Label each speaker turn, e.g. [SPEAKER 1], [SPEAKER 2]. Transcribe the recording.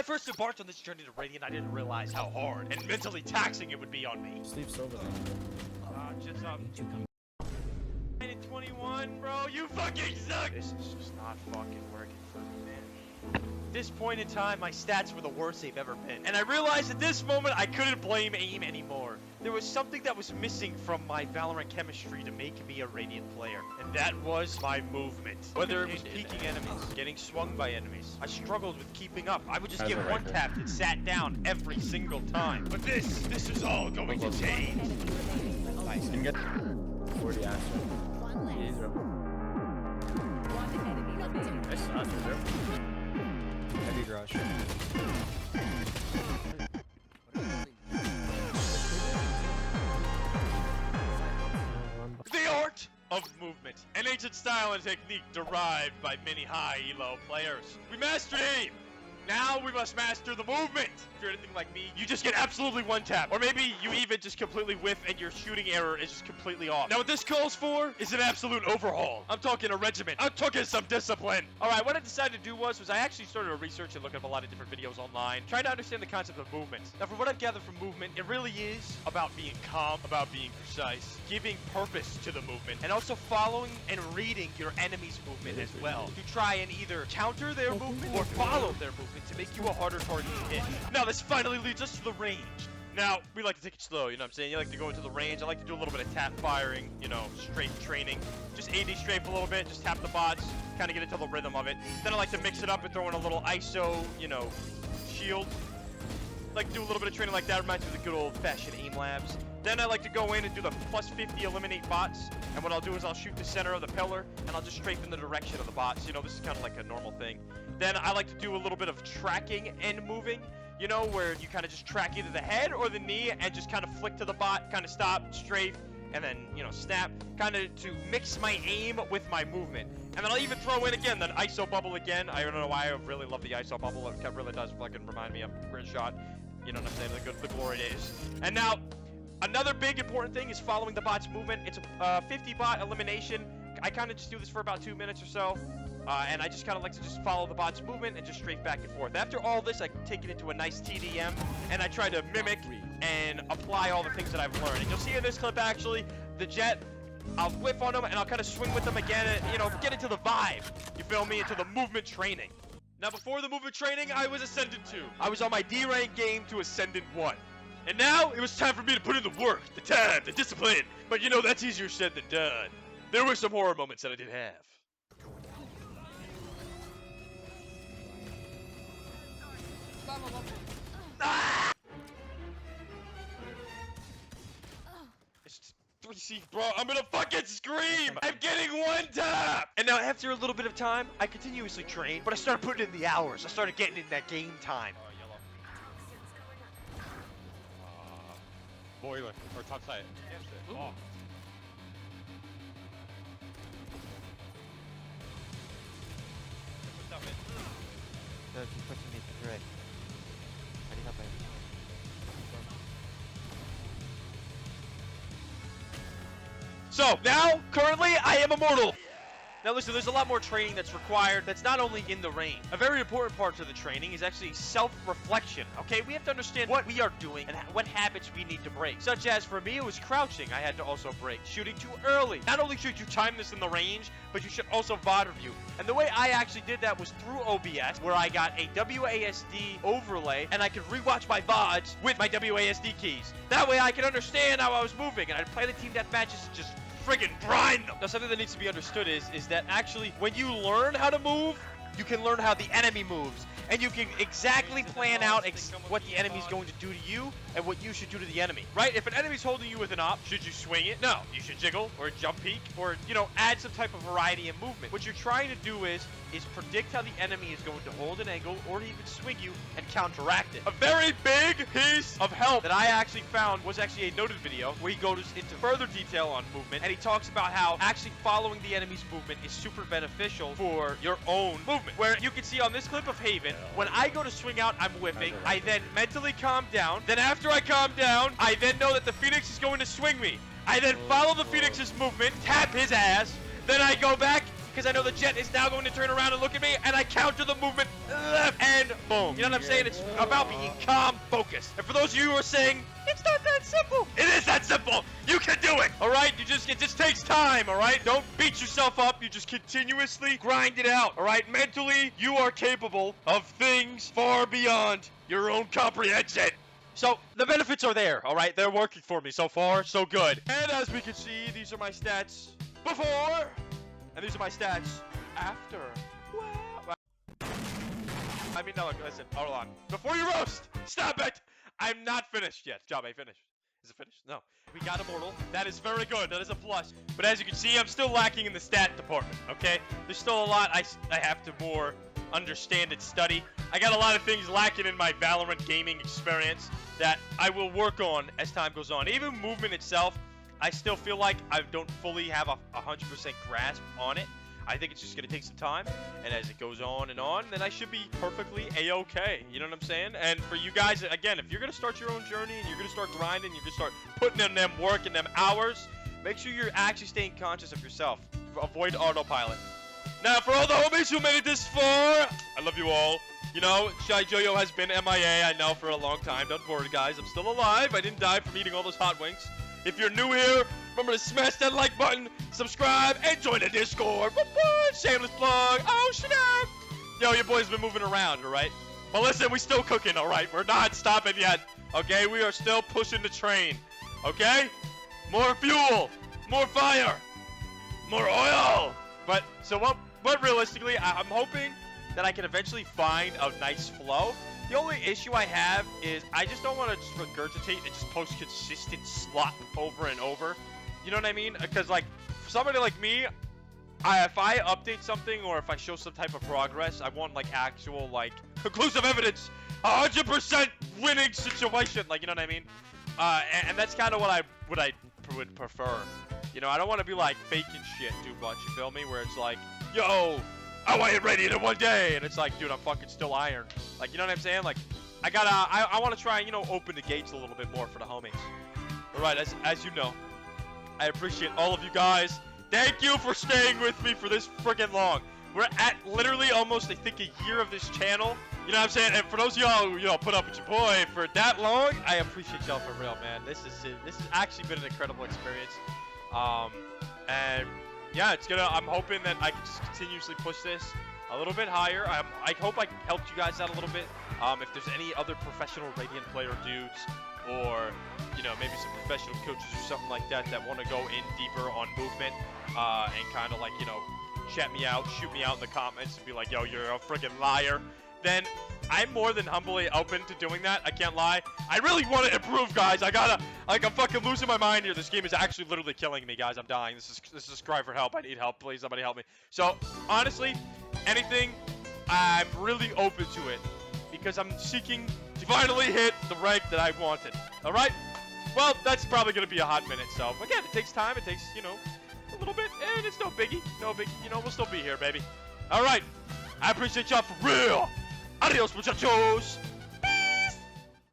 [SPEAKER 1] first embarked on this journey to Radiant, I didn't realize how hard and mentally taxing it would be on me.
[SPEAKER 2] Sleep sober.
[SPEAKER 1] Just 9 and 21, bro. You fucking suck. This is just not fucking working for me, man. At this point in time, my stats were the worst they've ever been. And I realized at this moment, I couldn't blame aim anymore. There was something that was missing from my Valorant chemistry to make me a Radiant player. And that was my movement. Whether it was peeking enemies, getting swung by enemies, I struggled with keeping up. I would just get one tapped and sat down every single time. But this is all going to change.
[SPEAKER 2] Nice. Can get 40 Astra. He's real. Nice Astra, bro. Heavy garage.
[SPEAKER 1] The art of movement, an ancient style and technique derived by many high elo players. We mastered aim. Now we must master the movement. If you're anything like me, you just get absolutely one tap. Or maybe you even just completely whiff and your shooting error is just completely off. Now what this calls for is an absolute overhaul. I'm talking a regiment. I'm talking some discipline. Alright, what I decided to do was I actually started a research and look up a lot of different videos online, trying to understand the concept of movement. Now from what I've gathered from movement, it really is about being calm, about being precise, giving purpose to the movement, and also following and reading your enemy's movement as well, to try and either counter their movement or follow their movement to make you a harder target to hit. Now this finally leads us to the range. Now, we like to take it slow, you know what I'm saying? You like to go into the range. I like to do a little bit of tap firing, you know, straight training. Just AD strafe a little bit, just tap the bots, kind of get into the rhythm of it. Then I like to mix it up and throw in a little ISO, you know, shield. Like to do a little bit of training like that. Reminds me of the good old-fashioned aim labs. Then I like to go in and do the plus 50 eliminate bots. And what I'll do is I'll shoot the center of the pillar, and I'll just strafe in the direction of the bots. You know, this is kind of like a normal thing. Then I like to do a little bit of tracking and moving. You know, where you kind of just track either the head or the knee and just kind of flick to the bot, kind of stop, strafe, and then, you know, snap. Kind of to mix my aim with my movement. And then I'll even throw in again that ISO bubble again. I don't know why I really love the ISO bubble. It really does fucking remind me of grid shot. You know what I'm saying? The glory days. And now, another big important thing is following the bot's movement. It's a 50 bot elimination. I kind of just do this for about 2 minutes or so. And I just kind of like to just follow the bot's movement and just strafe back and forth. After all this, I take it into a nice TDM, and I try to mimic and apply all the things that I've learned. And you'll see in this clip, actually, the jet, I'll whiff on them, and I'll kind of swing with them again, and, you know, get into the vibe. You feel me? Into the movement training. Now, before the movement training, I was Ascendant 2. I was on my D rank game to Ascendant 1. And now, it was time for me to put in the work, the time, the discipline. But, you know, that's easier said than done. There were some horror moments that I did have. Ah! See, bro, I'm gonna fucking scream! I'm getting one tap! And now, after a little bit of time, I continuously train, but I started putting in the hours. I started getting in that game time.
[SPEAKER 3] Boiler, or top side. Oh.
[SPEAKER 4] No, she's pushing me to correct. I need help, baby.
[SPEAKER 1] So, now, currently, I am immortal! Now listen, there's a lot more training that's required that's not only in the range. A very important part to the training is actually self-reflection, okay? We have to understand what we are doing and what habits we need to break. Such as, for me, it was crouching I had to also break. Shooting too early. Not only should you time this in the range, but you should also VOD review. And the way I actually did that was through OBS, where I got a WASD overlay, and I could rewatch my VODs with my WASD keys. That way I could understand how I was moving, and I'd play the team deathmatches and just friggin' grind them. Now, something that needs to be understood is that actually, when you learn how to move, you can learn how the enemy moves. And you can exactly plan out what the enemy's going to do to you and what you should do to the enemy, right? If an enemy's holding you with an op, should you swing it? No. You should jiggle or jump peek or, you know, add some type of variety in movement. What you're trying to do is predict how the enemy is going to hold an angle or even swing you and counteract it. A very big piece of help that I actually found was actually a noted video where he goes into further detail on movement, and he talks about how actually following the enemy's movement is super beneficial for your own movement. Where you can see on this clip of Haven, when I go to swing out, I'm whipping. I then mentally calm down. Then after I calm down, I then know that the Phoenix is going to swing me. I then follow the Phoenix's movement, tap his ass. Then I go back because I know the jet is now going to turn around and look at me, and I counter the movement left, and boom. You know what I'm saying? It's about being calm, focused. And for those of you who are saying, it's not that simple. It is that simple. You can do it. All right? It just takes time. All right? Don't beat yourself up. You just continuously grind it out. All right? Mentally, you are capable of things far beyond your own comprehension. So, the benefits are there, all right? They're working for me so far, so good. And as we can see, these are my stats before, and these are my stats after. Wow. I mean, no, listen, hold on. Before you roast, stop it! I'm not finished yet. Job ain't finished. Is it finished? No. We got Immortal. That is very good. That is a plus. But as you can see, I'm still lacking in the stat department, okay? There's still a lot I have to more understand and study. I got a lot of things lacking in my Valorant gaming experience that I will work on as time goes on. Even movement itself, I still feel like I don't fully have a 100% grasp on it. I think it's just going to take some time, and as it goes on, then I should be perfectly A-okay. You know what I'm saying? And for you guys, again, if you're going to start your own journey, and you're going to start grinding, you're going to start putting in them work and them hours, make sure you're actually staying conscious of yourself. Avoid autopilot. Now, for all the homies who made it this far, I love you all. You know, Shy Joyo has been MIA, I know, for a long time. Don't worry, guys. I'm still alive. I didn't die from eating all those hot wings. If you're new here, remember to smash that like button, subscribe, and join the Discord. Shameless plug. Oh, shit. Yo, your boy's been moving around, all right? But listen, we still cooking, all right? We're not stopping yet, okay? We are still pushing the train, okay? More fuel, more fire, more oil. But, so what realistically, I'm hoping that I can eventually find a nice flow. The only issue I have is I just don't want to just regurgitate and just post consistent slop over and over. You know what I mean? Because, like, for somebody like me, if I update something or if I show some type of progress, I want, like, actual, like, conclusive evidence. 100% winning situation. Like, you know what I mean? And that's kind of what I would prefer. You know, I don't want to be, like, faking shit too much, you feel me? Where it's like, yo, I want it ready in one day. And it's like, dude, I'm fucking still iron. Like, you know what I'm saying? Like, I want to try and, you know, open the gates a little bit more for the homies. All right, as you know, I appreciate all of you guys. Thank you for staying with me for this freaking long. We're at literally almost, I think, a year of this channel. You know what I'm saying? And for those of y'all who, you know, put up with your boy for that long, I appreciate y'all for real, man. This has actually been an incredible experience. And yeah, I'm hoping that I can just continuously push this a little bit higher. I hope I helped you guys out a little bit. If there's any other professional Radiant player dudes, or, you know, maybe some professional coaches or something like that want to go in deeper on movement, and kind of like, you know, chat me out, shoot me out in the comments and be like, yo, you're a freaking liar, then I'm more than humbly open to doing that. I can't lie. I really want to improve, guys. I'm fucking losing my mind here. This game is actually literally killing me, guys. I'm dying. This is a cry for help. I need help. Please, somebody help me. So, honestly, anything, I'm really open to it because I'm seeking to finally hit the rank that I wanted. All right? Well, that's probably going to be a hot minute. So, again, it takes time. It takes, you know, a little bit. And it's no biggie. No biggie. You know, we'll still be here, baby. All right. I appreciate y'all for real. Adios, muchachos.